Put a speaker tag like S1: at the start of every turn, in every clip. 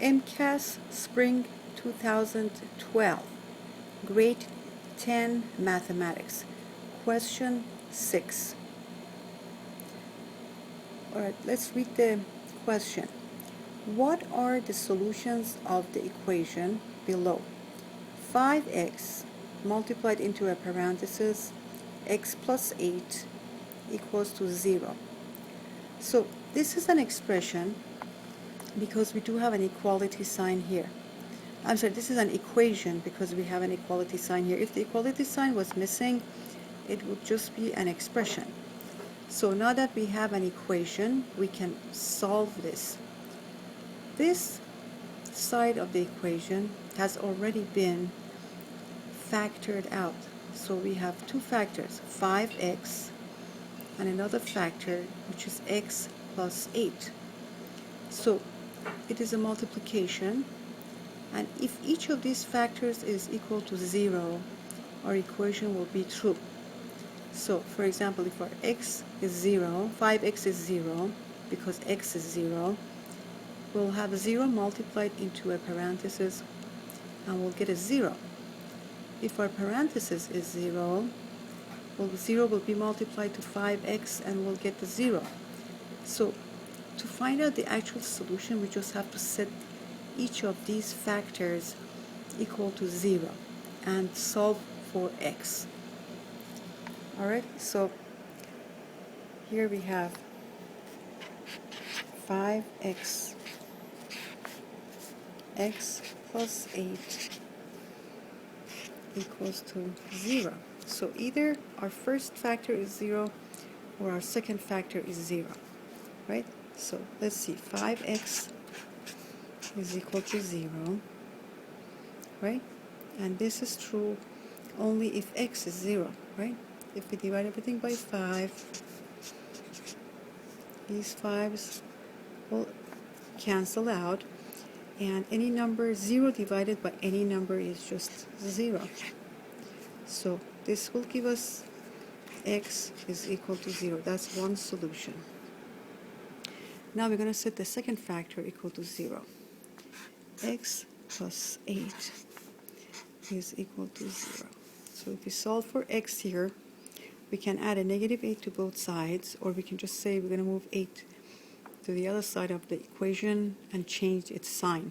S1: MCAS Spring 2012, Grade 10 Mathematics, Question 6. Alright, let's read the question. What are the solutions of the equation below? 5x multiplied into a parenthesis, x plus 8 equals to 0. So this is an expression because we do have an equality sign here. I'm sorry, this is an equation because we have an equality sign here. If the equality sign was missing, it would just be an expression. So now that we have an equation, we can solve this. This side of the equation has already been factored out. So we have two factors, 5x, and another factor, which is x plus 8. So it is a multiplication, and if each of these factors is equal to 0, our equation will be true. So for example, if our x is 0, 5x is 0, because x is 0, we'll have 0 multiplied into a parenthesis, and we'll get a 0. If our parenthesis is 0, well, 0 will be multiplied to 5x, and we'll get the 0. So to find out the actual solution, we just have to set each of these factors equal to 0 and solve for x. Alright, so here we have 5x, x plus 8 equals to 0. So either our first factor is 0 or our second factor is 0, right? So let's see, 5x is equal to 0, right? And this is true only if x is 0, right? If we divide everything by 5, these 5's will cancel out, and any number 0 divided by any number is just 0. So this will give us x is equal to 0. That's one solution. Now we're going to set the second factor equal to 0. X plus 8 is equal to 0. So if we solve for x here, we can add a negative 8 to both sides, or we can just say we're going to move 8 to the other side of the equation and change its sign.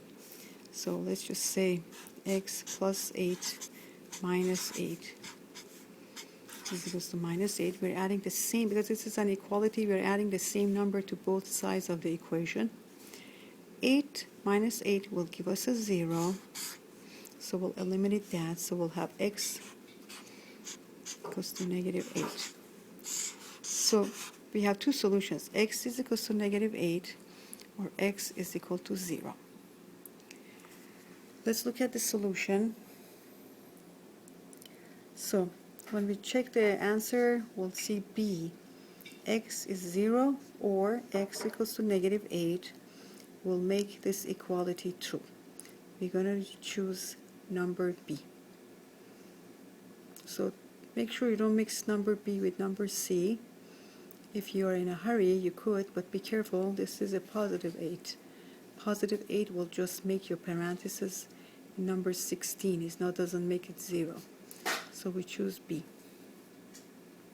S1: So let's just say x plus 8 minus 8 is equals to minus 8. We're adding the same, because this is an equality, we're adding the same number to both sides of the equation. 8 minus 8 will give us a 0, so we'll eliminate that. So we'll have x equals to negative 8. So we have two solutions, x is equal to negative 8 or x is equal to 0. Let's look at the solution. So when we check the answer, we'll see B, x is 0 or x equals to negative 8 will make this equality true. We're going to choose number B. So make sure you don't mix number B with number C. If you are in a hurry, you could, but be careful, this is a positive 8. Positive 8 will just make your parenthesis number 16. It doesn't make it 0. So we choose B.